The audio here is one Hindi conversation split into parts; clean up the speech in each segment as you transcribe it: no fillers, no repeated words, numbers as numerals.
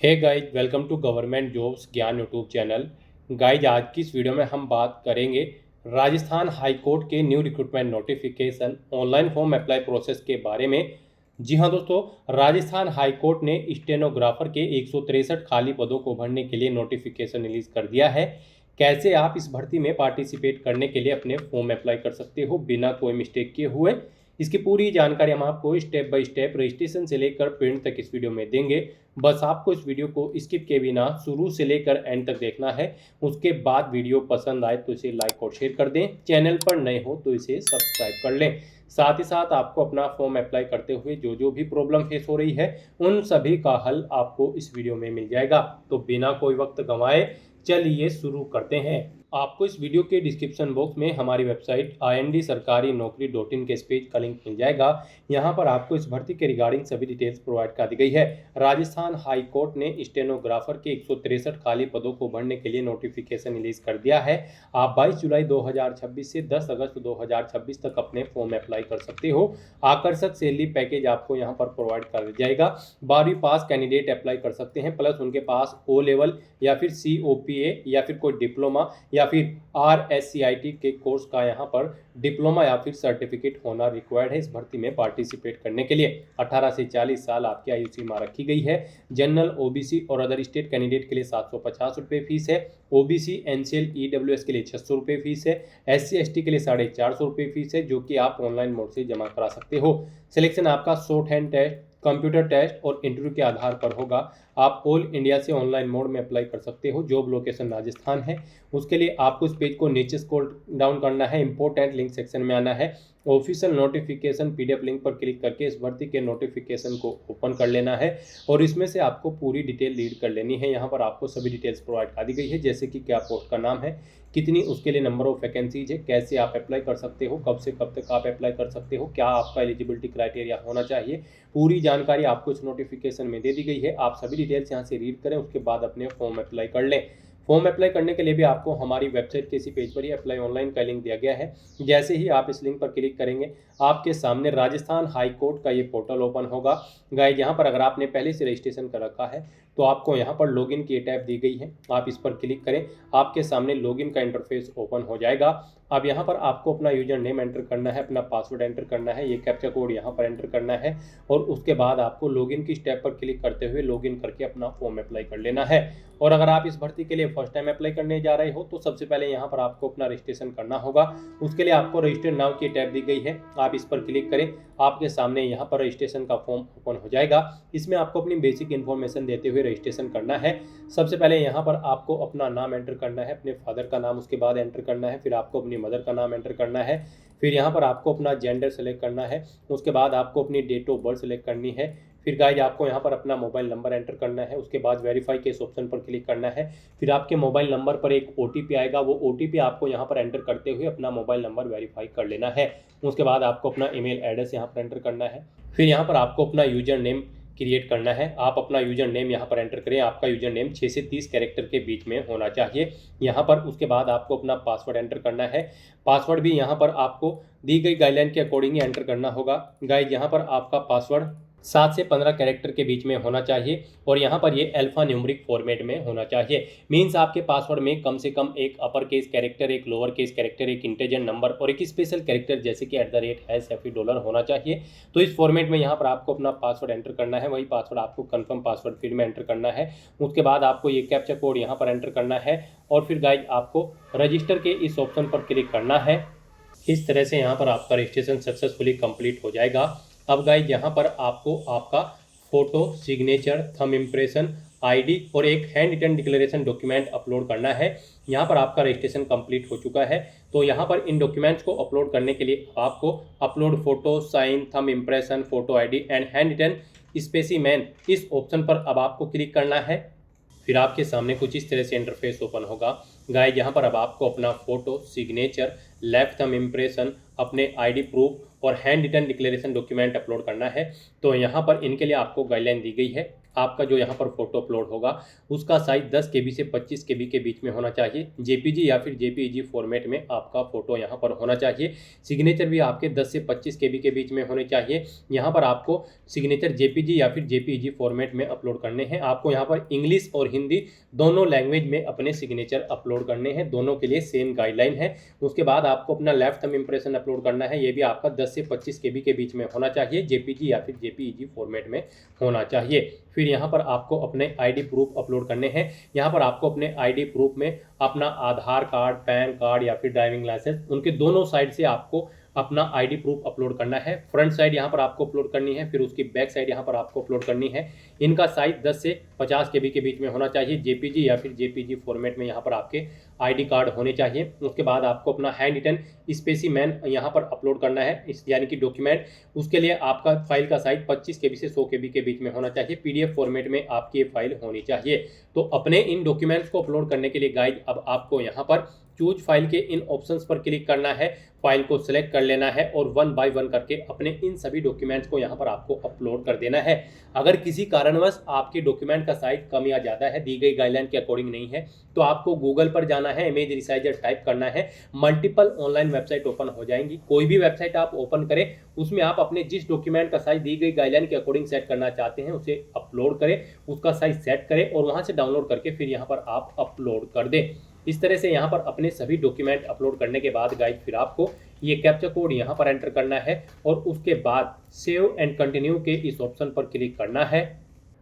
Hey guys, welcome to government jobs Gyan YouTube channel. Guys, आज की इस वीडियो में हम बात करेंगे राजस्थाआन हाई कोर्ट के new recruitment notification online form apply process के बारे में। जी हाँ दोस्तों, राजस्थान हाई कोर्ट ने स्टेनोग्राफर के 163 खाली पदों को भरने के लिए नोटिफिकेशन रिलीज कर दिया है। कैसे आप इस भर्ती में पार्टिसिपेट करने के लिए अपने फॉर्म अप्लाई कर सकते हो बिना कोई मिस्टेक किए हुए, इसकी पूरी जानकारी हम आपको स्टेप बाय स्टेप रजिस्ट्रेशन से लेकर प्रिंट तक इस वीडियो में देंगे। बस आपको इस वीडियो को स्किप किए बिना शुरू से लेकर एंड तक देखना है। उसके बाद वीडियो पसंद आए तो इसे लाइक और शेयर कर दें। चैनल पर नए हो तो इसे सब्सक्राइब कर लें। साथ ही साथ आपको अपना फॉर्म अप्लाई करते हुए जो जो भी प्रॉब्लम फेस हो रही है उन सभी का हल आपको इस वीडियो में मिल जाएगा। तो बिना कोई वक्त गंवाए चलिए शुरू करते हैं। आपको इस वीडियो के डिस्क्रिप्शन बॉक्स में हमारी वेबसाइट IND-sarkari-naukri.in के इस पेज का लिंक मिल जाएगा। यहाँ पर आपको इस भर्ती के रिगार्डिंग सभी डिटेल्स प्रोवाइड कर दी गई है। राजस्थान हाई कोर्ट ने स्टेनोग्राफर के 163 खाली पदों को भरने के लिए नोटिफिकेशन रिलीज कर दिया है। आप 22 जुलाई 2026 से 10 अगस्त 2026 तक अपने फॉर्म अप्लाई कर सकते हो। आकर्षक सैलरी पैकेज आपको यहाँ पर प्रोवाइड कर दिया जाएगा। 12वीं पास कैंडिडेट अप्लाई कर सकते हैं, प्लस उनके पास O लेवल या फिर COPA या फिर कोई डिप्लोमा या फिर RSCIT के कोर्स का यहाँ पर डिप्लोमा या फिर सर्टिफिकेट होना रिक्वायर्ड है इस भर्ती में पार्टिसिपेट करने के लिए। 18 से 40 साल आपकी आयु सीमा रखी गई है। जनरल, OBC और अदर स्टेट कैंडिडेट के लिए 750 रुपये फीस है। OBC NCL EWS के लिए 600 रुपये फीस है। SC ST के लिए 450 रुपये फीस है, जो कि आप ऑनलाइन मोड से जमा करा सकते हो। सिलेक्शन आपका short hand test, computer test और इंटरव्यू के आधार पर होगा। आप ऑल इंडिया से ऑनलाइन मोड में अप्लाई कर सकते हो। जॉब लोकेशन राजस्थान है। उसके लिए आपको इस पेज को नीचे स्क्रॉल डाउन करना है, इंपॉर्टेंट लिंक सेक्शन में आना है, ऑफिशियल नोटिफिकेशन PDF लिंक पर क्लिक करके इस भर्ती के नोटिफिकेशन को ओपन कर लेना है और इसमें से आपको पूरी डिटेल रीड कर लेनी है। यहाँ पर आपको सभी डिटेल्स प्रोवाइड कर दी गई है, जैसे कि क्या पोस्ट का नाम है, कितनी उसके लिए नंबर ऑफ वैकेंसीज है, कैसे आप अप्लाई कर सकते हो, कब से कब तक आप अप्लाई कर सकते हो, क्या आपका एलिजिबिलिटी क्राइटेरिया होना चाहिए। पूरी जानकारी आपको इस नोटिफिकेशन में दे दी गई है। आप सभी डिटेल्स यहाँ से रीड करें, उसके बाद अपने फॉर्म अप्लाई कर लें। फॉर्म अप्लाई करने के लिए भी आपको हमारी वेबसाइट के इसी पेज पर ही अप्लाई ऑनलाइन का लिंक दिया गया है। जैसे ही आप इस लिंक पर क्लिक करेंगे, आपके सामने राजस्थान हाई कोर्ट का ये पोर्टल ओपन होगा। गाइस, यहाँ पर अगर आपने पहले से रजिस्ट्रेशन कर रखा है तो आपको यहाँ पर लॉगिन की टैब दी गई है, आप इस पर क्लिक करें, आपके सामने लॉगिन का इंटरफेस ओपन हो जाएगा। अब यहाँ पर आपको अपना यूजर नेम एंटर करना है, अपना पासवर्ड एंटर करना है, ये कैप्चा कोड यहाँ पर एंटर करना है और उसके बाद आपको लॉगिन की स्टेप पर क्लिक करते हुए लॉगिन करके अपना फॉर्म अप्लाई कर लेना है। और अगर आप इस भर्ती के लिए फर्स्ट टाइम अप्लाई करने जा रहे हो तो सबसे पहले यहाँ पर आपको अपना रजिस्ट्रेशन करना होगा। उसके लिए आपको रजिस्टर नाउ की टैब दी गई है, आप इस पर क्लिक करें, आपके सामने यहाँ पर रजिस्ट्रेशन का फॉर्म ओपन हो जाएगा। इसमें आपको अपनी बेसिक इन्फॉर्मेशन देते हुए रजिस्ट्रेशन करना है। सबसे पहले यहाँ पर आपको अपना नाम एंटर करना है, अपने फादर का नाम उसके बाद एंटर करना है, फिर आपको अपनी मदर का नाम एंटर करना है, फिर यहाँ पर आपको अपना जेंडर सेलेक्ट करना है, उसके बाद आपको अपनी डेट ऑफ बर्थ सेलेक्ट करनी है, फिर गाइज आपको यहाँ पर अपना मोबाइल नंबर एंटर करना है, उसके बाद वेरीफाई के इस ऑप्शन पर क्लिक करना है। फिर आपके मोबाइल नंबर पर एक OTP आएगा, वो OTP आपको यहाँ पर एंटर करते हुए अपना मोबाइल नंबर वेरीफाई कर लेना है। उसके बाद आपको अपना ईमेल एड्रेस यहाँ पर एंटर करना है। फिर यहाँ पर आपको अपना यूजर नेम क्रिएट करना है। आप अपना यूजर नेम यहाँ पर एंटर करें, आपका यूजर नेम 6 से 30 कैरेक्टर के बीच में होना चाहिए यहाँ पर। उसके बाद आपको अपना पासवर्ड एंटर करना है। पासवर्ड भी यहाँ पर आपको दी गई गाइडलाइन के अकॉर्डिंग ही एंटर करना होगा। गाइज, यहाँ पर आपका पासवर्ड 7 से 15 कैरेक्टर के बीच में होना चाहिए और यहाँ पर ये अल्फा न्यूमरिक फॉर्मेट में होना चाहिए। मीन्स आपके पासवर्ड में कम से कम एक अपर केस कैरेक्टर, एक लोअर केस कैरेक्टर, एक इंटीजर नंबर और एक स्पेशल कैरेक्टर जैसे कि @ या फिर $, होना चाहिए। तो इस फॉर्मेट में यहाँ पर आपको अपना पासवर्ड एंटर करना है। वही पासवर्ड आपको कन्फर्म पासवर्ड फील्ड में एंटर करना है। उसके बाद आपको ये कैप्चा कोड यहाँ पर एंटर करना है और फिर गाइज आपको रजिस्टर के इस ऑप्शन पर क्लिक करना है। इस तरह से यहाँ पर आपका रजिस्ट्रेशन सक्सेसफुली कंप्लीट हो जाएगा। अब गाइज यहाँ पर आपको आपका photo, signature, thumb impression, ID और एक hand written declaration document upload करना है। यहाँ पर आपका रजिस्ट्रेशन कंप्लीट हो चुका है। तो यहाँ पर इन डॉक्यूमेंट्स को अपलोड करने के लिए आपको upload photo, sign, thumb impression, photo ID and hand written specimen इस ऑप्शन पर अब आपको क्लिक करना है। फिर आपके सामने कुछ इस तरह से इंटरफेस ओपन होगा। गाइज, यहाँ पर अब आपको अपना photo, signature, left thumb impression, अपने ID प्रूफ और hand written declaration document upload करना है। तो यहाँ पर इनके लिए आपको गाइडलाइन दी गई है। आपका जो यहाँ पर फोटो अपलोड होगा उसका साइज 10 KB से 25 KB के बीच में होना चाहिए। जेपीजी या फिर जेपीईजी फॉर्मेट में आपका फोटो यहाँ पर होना चाहिए। सिग्नेचर भी आपके 10 से 25 KB के बीच में होने चाहिए। यहाँ पर आपको सिग्नेचर जेपीजी या फिर जेपीईजी फॉर्मेट में अपलोड करने हैं। आपको यहाँ पर इंग्लिश और हिंदी दोनों लैंग्वेज में अपने सिग्नेचर अपलोड करने हैं। दोनों के लिए सेम गाइडलाइन है। उसके बाद आपको अपना लेफ्ट थंब इंप्रेशन अपलोड करना है। ये भी आपका 10 से 25 KB के बीच में होना चाहिए। जेपीजी या फिर जेपीईजी फॉर्मेट में होना चाहिए। फिर यहाँ पर आपको अपने आईडी प्रूफ अपलोड करने हैं। यहाँ पर आपको अपने आईडी प्रूफ में अपना आधार कार्ड, पैन कार्ड या फिर ड्राइविंग लाइसेंस, उनके दोनों साइड से आपको अपना आईडी प्रूफ अपलोड करना है। फ्रंट साइड यहाँ पर आपको अपलोड करनी है, फिर उसकी बैक साइड यहाँ पर आपको अपलोड करनी है। इनका साइज 10 से 50 KB के बीच में होना चाहिए। जेपीजी या फिर जेपीजी फॉर्मेट में यहाँ पर आपके आईडी कार्ड होने चाहिए। उसके बाद आपको अपना हैंड रिटन स्पेसिमेन यहाँ पर अपलोड करना है, यानी कि डॉक्यूमेंट। उसके लिए आपका फाइल का साइज 25 KB से 100 KB के बीच में होना चाहिए। PDF फॉर्मेट में आपकी ये फाइल होनी चाहिए। तो अपने इन डॉक्यूमेंट्स को अपलोड करने के लिए गाइज अब आपको यहाँ पर चूज फाइल के इन ऑप्शंस पर क्लिक करना है, फाइल को सिलेक्ट कर लेना है और 1 बाय 1 करके अपने इन सभी डॉक्यूमेंट्स को यहाँ पर आपको अपलोड कर देना है। अगर किसी कारणवश आपके डॉक्यूमेंट का साइज कम या ज़्यादा है, दी गई गाइडलाइन के अकॉर्डिंग नहीं है, तो आपको गूगल पर जाना है, इमेज रिसाइजर टाइप करना है। मल्टीपल ऑनलाइन वेबसाइट ओपन हो जाएंगी। कोई भी वेबसाइट आप ओपन करें, उसमें आप अपने जिस डॉक्यूमेंट का साइज दी गई गाइडलाइन के अकॉर्डिंग सेट करना चाहते हैं उसे अपलोड करें, उसका साइज सेट करें और वहाँ से डाउनलोड करके फिर यहाँ पर आप अपलोड कर दें। इस तरह से यहाँ पर अपने सभी डॉक्यूमेंट अपलोड करने के बाद गाइज फिर आपको ये कैप्चा कोड यहाँ पर एंटर करना है और उसके बाद सेव एंड कंटिन्यू के इस ऑप्शन पर क्लिक करना है।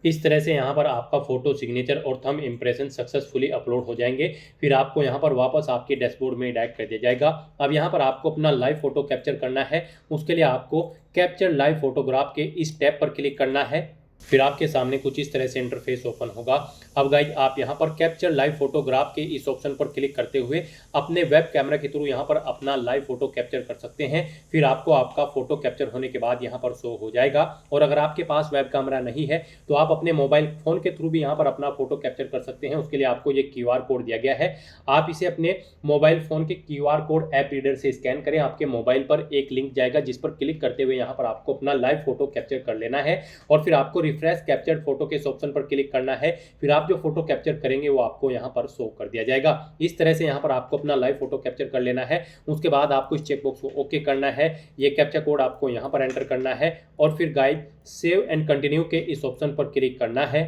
इस तरह से यहाँ पर आपका फोटो, सिग्नेचर और थंब इंप्रेशन सक्सेसफुली अपलोड हो जाएंगे। फिर आपको यहाँ पर वापस आपके डैशबोर्ड में डायरेक्ट कर दिया जाएगा। अब यहाँ पर आपको अपना लाइव फोटो कैप्चर करना है। उसके लिए आपको कैप्चर लाइव फोटोग्राफ के इस टैब पर क्लिक करना है। फिर आपके सामने कुछ इस तरह से इंटरफेस ओपन होगा। अब गाइज आप यहाँ पर कैप्चर लाइव फोटोग्राफ के इस ऑप्शन पर क्लिक करते हुए अपने वेब कैमरा के थ्रू यहाँ पर अपना लाइव फोटो कैप्चर कर सकते हैं। फिर आपको आपका फोटो कैप्चर होने के बाद यहाँ पर शो हो जाएगा। और अगर आपके पास वेब कैमरा नहीं है तो आप अपने मोबाइल फोन के थ्रू भी यहाँ पर अपना फोटो कैप्चर कर सकते हैं। उसके लिए आपको ये QR कोड दिया गया है। आप इसे अपने मोबाइल फोन के QR कोड ऐप रीडर से स्कैन करें। आपके मोबाइल पर एक लिंक जाएगा जिस पर क्लिक करते हुए यहाँ पर आपको अपना लाइव फोटो कैप्चर कर लेना है और फिर आपको रिफ्रेश कैप्चर्ड फोटो के इस ऑप्शन पर क्लिक करना है। फिर आप जो फोटो कैप्चर करेंगे वो आपको यहाँ पर शो कर दिया जाएगा। इस तरह से यहाँ पर आपको अपना लाइव फोटो कैप्चर कर लेना है। उसके बाद आपको इस चेकबॉक्स को ओके करना है। ये कैप्चा कोड आपको यहाँ पर एंटर करना है और फिर गाइड सेव एंड कंटिन्यू के इस ऑप्शन पर क्लिक करना है।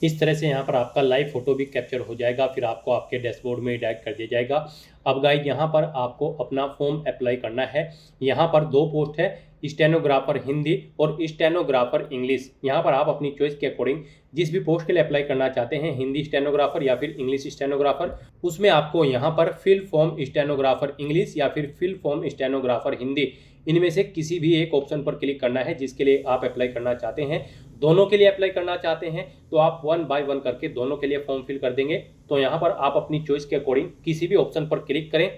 इस तरह से यहाँ पर आपका लाइव फोटो भी कैप्चर हो जाएगा। फिर आपको आपके डैशबोर्ड में डायरेक्ट कर दिया जाएगा। अब गाइड यहाँ पर आपको अपना फॉर्म अप्लाई करना है। यहाँ पर 2 पोस्ट है, स्टेनोग्राफर हिंदी और स्टेनोग्राफर इंग्लिश। यहाँ पर आप अपनी चॉइस के अकॉर्डिंग जिस भी पोस्ट के लिए अप्लाई करना चाहते हैं, हिंदी स्टेनोग्राफर या फिर इंग्लिश स्टेनोग्राफर, उसमें आपको यहाँ पर फिल फॉर्म स्टेनोग्राफर इंग्लिश या फिर फिल फॉर्म स्टेनोग्राफर हिंदी, इनमें से किसी भी एक ऑप्शन पर क्लिक करना है जिसके लिए आप अप्लाई करना चाहते हैं। दोनों के लिए अप्लाई करना चाहते हैं तो आप 1 बाय 1 करके दोनों के लिए फॉर्म फिल कर देंगे। तो यहाँ पर आप अपनी चॉइस के अकॉर्डिंग किसी भी ऑप्शन पर क्लिक करें।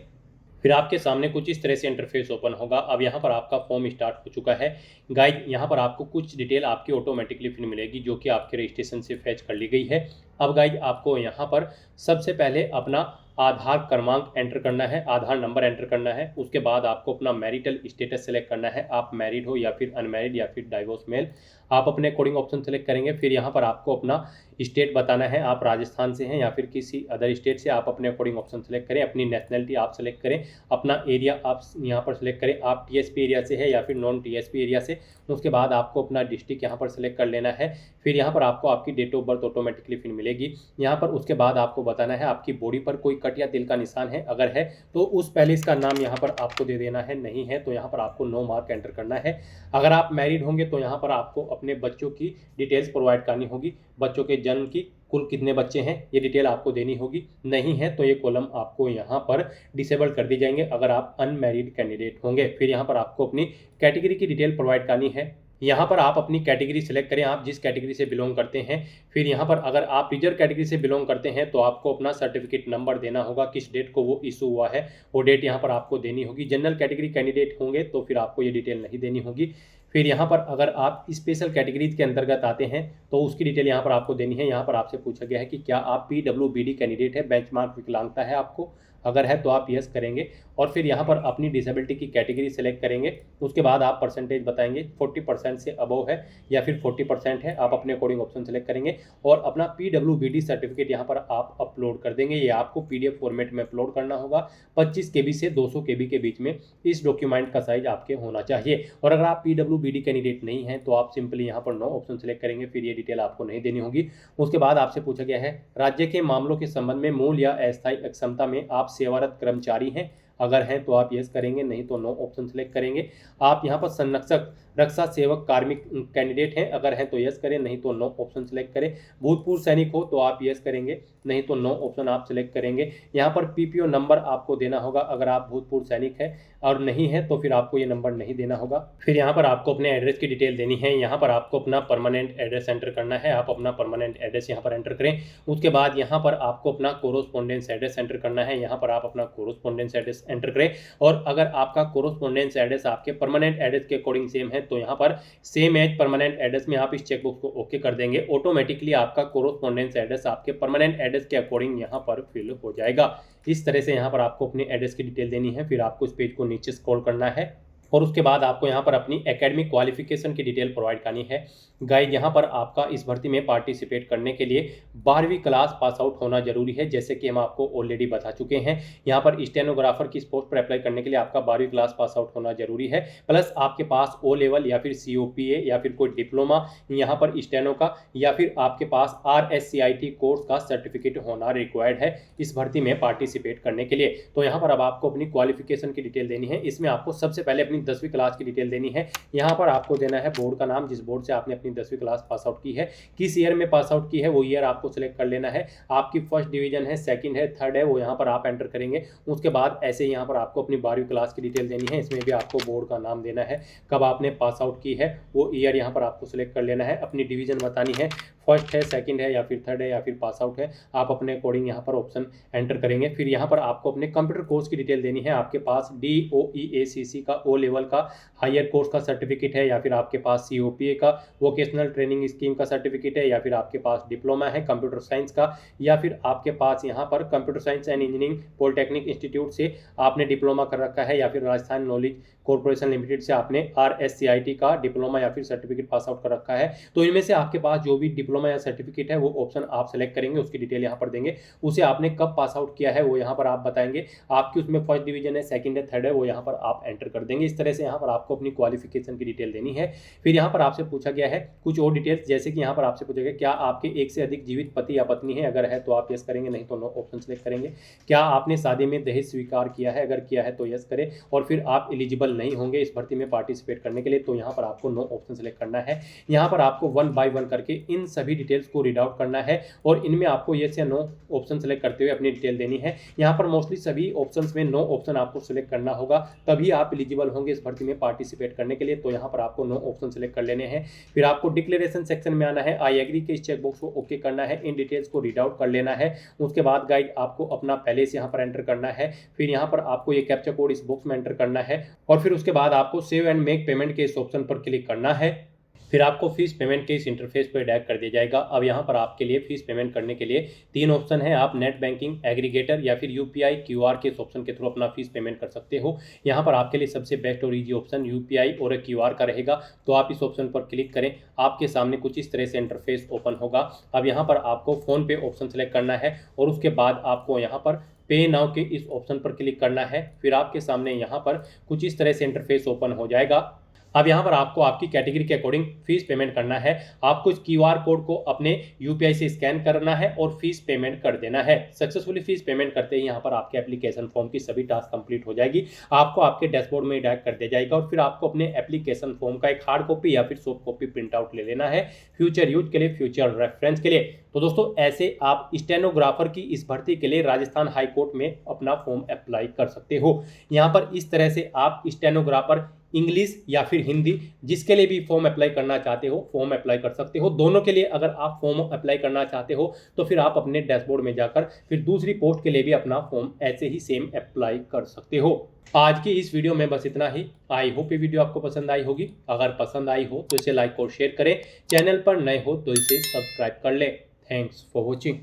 फिर आपके सामने कुछ इस तरह से इंटरफेस ओपन होगा। अब यहाँ पर आपका फॉर्म स्टार्ट हो चुका है। गाइड यहाँ पर आपको कुछ डिटेल आपकी ऑटोमेटिकली फिर मिलेगी जो कि आपके रजिस्ट्रेशन से फैच कर ली गई है। अब गाइड आपको यहाँ पर सबसे पहले अपना आधार क्रमांक एंटर करना है, आधार नंबर एंटर करना है। उसके बाद आपको अपना मैरिटल स्टेटस सेलेक्ट करना है, आप मैरिड हो या फिर अनमैरिड या फिर डाइवोर्स मेल, आप अपने अकॉर्डिंग ऑप्शन सेलेक्ट करेंगे। फिर यहाँ पर आपको अपना स्टेट बताना है, आप राजस्थान से हैं या फिर किसी अदर स्टेट से, आप अपने अकॉर्डिंग ऑप्शन सेलेक्ट करें। अपनी नेशनलिटी आप सेलेक्ट करें, अपना एरिया आप यहाँ पर सेलेक्ट करें, आप TSP एरिया से है या फिर नॉन TSP एरिया से। उसके बाद आपको अपना डिस्ट्रिक्ट यहाँ पर सेलेक्ट कर लेना है। फिर यहाँ पर आपको आपकी डेट ऑफ बर्थ ऑटोमेटिकली फिर मिलेगी यहाँ पर। उसके बाद आपको बताना है आपकी बॉडी पर कोई कट या तिल का निशान है, अगर है तो उस पैलेस का नाम यहाँ पर आपको दे देना है, नहीं है तो यहाँ पर आपको नो मार्क एंटर करना है। अगर आप मैरिड होंगे तो यहाँ पर आपको अपने बच्चों की डिटेल्स प्रोवाइड करनी होगी, बच्चों के जन्म की, कुल कितने बच्चे हैं ये डिटेल आपको देनी होगी। नहीं है तो ये कॉलम आपको यहाँ पर डिसेबल कर दी जाएंगे अगर आप अनमैरिड कैंडिडेट होंगे। फिर यहाँ पर आपको अपनी कैटेगरी की डिटेल प्रोवाइड करनी है। यहाँ पर आप अपनी कैटेगरी सेलेक्ट करें, आप जिस कैटेगरी से बिलोंग करते हैं। फिर यहाँ पर अगर आप रिजर्व कैटेगरी से बिलोंग करते हैं तो आपको अपना सर्टिफिकेट नंबर देना होगा, किस डेट को वो इशू हुआ है वो डेट यहाँ पर आपको देनी होगी। जनरल कैटेगरी कैंडिडेट होंगे तो फिर आपको ये डिटेल नहीं देनी होगी। फिर यहाँ पर अगर आप स्पेशल कैटेगरीज के अंतर्गत आते हैं तो उसकी डिटेल यहाँ पर आपको देनी है। यहाँ पर आपसे पूछा गया है कि क्या आप PWBD कैंडिडेट है, बेंचमार्क विकलांगता है आपको, अगर है तो आप यस करेंगे और फिर यहाँ पर अपनी डिसेबिलिटी की कैटेगरी सेलेक्ट करेंगे। उसके बाद आप परसेंटेज बताएंगे 40% से अबव है या फिर 40% है, आप अपने अकॉर्डिंग ऑप्शन सेलेक्ट करेंगे और अपना PWBD सर्टिफिकेट यहाँ पर आप अपलोड कर देंगे। ये आपको PDF फॉर्मेट में अपलोड करना होगा। 25 KB से 200 KB के बीच में इस डॉक्यूमेंट का साइज आपके होना चाहिए। और अगर आप PWBD कैंडिडेट नहीं हैं तो आप सिंपली यहाँ पर नो ऑप्शन सेलेक्ट करेंगे, फिर ये डिटेल आपको नहीं देनी होगी। उसके बाद आपसे पूछा गया है राज्य के मामलों के संबंध में मूल या अस्थायी अक्षमता में आप सेवारत कर्मचारी हैं, अगर हैं तो आप यस करेंगे, नहीं तो नो ऑप्शन सेलेक्ट करेंगे। आप यहाँ पर संरक्षक रक्षा सेवक कार्मिक कैंडिडेट हैं, अगर हैं तो यस करें, नहीं तो नो ऑप्शन सेलेक्ट करें। भूतपूर्व सैनिक हो तो आप यस करेंगे, नहीं तो नो ऑप्शन आप सेलेक्ट करेंगे। यहाँ पर PPO नंबर आपको देना होगा, अगर आप भूतपूर्व सैनिक है और नहीं है तो फिर आपको ये नंबर नहीं देना होगा। फिर यहाँ पर आपको अपने एड्रेस की डिटेल देनी है। यहाँ पर आपको अपना परमानेंट एड्रेस एंटर करना है, आप अपना परमानेंट एड्रेस यहाँ पर एंटर करें। उसके बाद यहाँ पर आपको अपना कोरोस्पोंडेंस एड्रेस एंटर करना है, यहाँ पर आप अपना कोरोस्पोंडेंस एड्रेस एंटर करें। और अगर आपका कोरोस्पोंडेंस एड्रेस आपके परमानेंट एड्रेस के अकॉर्डिंग सेम है तो यहाँ पर सेम एज परमानेंट एड्रेस में आप इस चेकबॉक्स को ओके कर देंगे। ऑटोमेटिकली आपका कोरोस्पोंडेंस एड्रेस आपके परमानेंट एड्रेस के अकॉर्डिंग यहाँ पर फिल हो जाएगा। इस तरह से यहाँ पर आपको अपने एड्रेस की डिटेल देनी है। फिर आपको इस पेज को नीचे स्क्रॉल करना है और उसके बाद आपको यहाँ पर अपनी एकेडमिक क्वालिफिकेशन की डिटेल प्रोवाइड करनी है। गाइड यहाँ पर आपका इस भर्ती में पार्टिसिपेट करने के लिए 12वीं क्लास पास आउट होना जरूरी है, जैसे कि हम आपको ऑलरेडी बता चुके हैं। यहाँ पर स्टेनोग्राफर की पोस्ट पर अप्लाई करने के लिए आपका 12वीं क्लास पास आउट होना जरूरी है, प्लस आपके पास O लेवल या फिर COPA या फिर कोई डिप्लोमा यहाँ पर स्टेनो का या फिर आपके पास RSCIT कोर्स का सर्टिफिकेट होना रिक्वायर्ड है इस भर्ती में पार्टिसिपेट करने के लिए। तो यहाँ पर अब आपको अपनी क्वालिफिकेशन की डिटेल देनी है। इसमें आपको सबसे पहले अपनी 10वीं क्लास की डिटेल देनी है। यहाँ पर आपको देना है बोर्ड का नाम, जिस बोर्ड से आपने अपनी 10वीं क्लास पास आउट की है, किस ईयर में पास आउट की है वो ईयर आपको सिलेक्ट कर लेना है। आपकी फर्स्ट डिवीजन है, सेकंड है, थर्ड है, वो यहाँ पर आप एंटर करेंगे। उसके बाद ऐसे यहाँ पर आपको अपनी 12वीं क्लास की डिटेल देनी है। इसमें भी आपको बोर्ड का नाम देना है, कब आपने पास आउट की है वो ईयर यहाँ पर आपको सिलेक्ट कर लेना है। अपनी डिवीजन बतानी है, फर्स्ट है, सेकंड है या फिर थर्ड है या फिर पास आउट है, आप अपने अकॉर्डिंग यहाँ पर ऑप्शन एंटर करेंगे। फिर यहाँ पर आपको अपने कंप्यूटर कोर्स की डिटेल देनी है। आपके पास DOEACC का O लेवल का हायर कोर्स का सर्टिफिकेट है या फिर आपके पास COPA का वोकेशनल ट्रेनिंग स्कीम का सर्टिफिकेट है या फिर आपके पास डिप्लोमा है कंप्यूटर साइंस का या फिर आपके पास यहाँ पर computer science and engineering polytechnic institute से आपने डिप्लोमा कर रखा है या फिर राजस्थान नॉलेज कॉर्पोरेशन लिमिटेड से आपने RSCIT का डिप्लोमा या फिर सर्टिफिकेट पास आउट कर रखा है। तो इनमें से आपके पास जो भी डिप्लोमा या सर्टिफिकेट है वो ऑप्शन आप सेलेक्ट करेंगे, उसकी डिटेल यहाँ पर देंगे। उसे आपने कब पास आउट किया है वो यहाँ पर आप बताएंगे। आपकी उसमें फर्स्ट डिवीजन है, सेकंड है, थर्ड है, वो यहाँ पर आप एंटर कर देंगे। इस तरह से यहाँ पर आपको अपनी क्वालिफिकेशन की डिटेल देनी है। फिर यहाँ पर आपसे पूछा गया है कुछ और डिटेल्स, जैसे कि यहाँ पर आपसे पूछा गया क्या आपके एक से अधिक जीवित पति या पत्नी है, अगर है तो आप यस करेंगे, नहीं तो नो ऑप्शन सेलेक्ट करेंगे। क्या आपने शादी में दहेज स्वीकार किया है, अगर किया है तो यस करें। और फिर आप एलिजिबल नहीं होंगे इस भर्ती में पार्टिसिपेट करने के लिए, तो यहाँ पर आपको नो ऑप्शन सेलेक्ट करना है। यहाँ पर आपको 1 बाय 1 करके इन सभी डिटेल्स को रीड आउट करना है और इनमें आपको यस या नो ऑप्शन सेलेक्ट करते हुए अपनी डिटेल देनी है। यहाँ पर मोस्टली सभी ऑप्शंस में नो ऑप्शन आपको सेलेक्ट करना होगा, तभी आप एलिजिबल होंगे इस भर्ती में पार्टिसिपेट करने के लिए। तो यहाँ पर आपको नो ऑप्शन सेलेक्ट कर लेने हैं। फिर आपको डिक्लेरेशन सेक्शन में आना है, आई एग्री के इस चेकबॉक्स को ओके करना है, इन डिटेल्स को रीड आउट कर लेना है। उसके बाद गाइड आपको अपना पहले से यहाँ पर एंटर करना है। फिर यहाँ पर आपको ये कैप्चा कोड इस बॉक्स में एंटर करना है और फिर उसके बाद आपको सेव एंड मेक पेमेंट के इस ऑप्शन पर क्लिक करना है। फिर आपको फीस पेमेंट के इस इंटरफेस पर डायरेक्ट कर दिया जाएगा। अब यहाँ पर आपके लिए फीस पेमेंट करने के लिए 3 ऑप्शन है। आप नेट बैंकिंग, एग्रीगेटर या फिर UPI QR के इस ऑप्शन के थ्रू अपना फीस पेमेंट कर सकते हो। यहाँ पर आपके लिए सबसे बेस्ट और ईजी ऑप्शन UPI और QR का रहेगा, तो आप इस ऑप्शन पर क्लिक करें। आपके सामने कुछ इस तरह से इंटरफेस ओपन होगा। अब यहाँ पर आपको फोन पे ऑप्शन सेलेक्ट करना है और उसके बाद आपको यहाँ पर पे नाउ के इस ऑप्शन पर क्लिक करना है। फिर आपके सामने यहाँ पर कुछ इस तरह से इंटरफेस ओपन हो जाएगा। अब यहाँ पर आपको आपकी कैटेगरी के अकॉर्डिंग फीस पेमेंट करना है। आपको इस QR कोड को अपने UPI से स्कैन करना है और फीस पेमेंट कर देना है। सक्सेसफुली फीस पेमेंट करते ही यहाँ पर आपके एप्लीकेशन फॉर्म की सभी टास्क कंप्लीट हो जाएगी। आपको आपके डैशबोर्ड में डायरेक्ट कर दिया जाएगा और फिर आपको अपने एप्लीकेशन फॉर्म का एक हार्ड कॉपी या फिर सॉफ्ट कॉपी प्रिंट आउट ले लेना है फ्यूचर यूज के लिए, फ्यूचर रेफरेंस के लिए। तो दोस्तों ऐसे आप स्टेनोग्राफर की इस भर्ती के लिए राजस्थान हाई कोर्ट में अपना फॉर्म अप्लाई कर सकते हो। यहाँ पर इस तरह से आप स्टेनोग्राफर इंग्लिश या फिर हिंदी जिसके लिए भी फॉर्म अप्लाई करना चाहते हो फॉर्म अप्लाई कर सकते हो। दोनों के लिए अगर आप फॉर्म अप्लाई करना चाहते हो तो फिर आप अपने डैशबोर्ड में जाकर फिर दूसरी पोस्ट के लिए भी अपना फॉर्म ऐसे ही सेम अप्लाई कर सकते हो। आज की इस वीडियो में बस इतना ही। आई होप ये वीडियो आपको पसंद आई होगी। अगर पसंद आई हो तो इसे लाइक और शेयर करें। चैनल पर नए हो तो इसे सब्सक्राइब कर लें। Thanks for watching.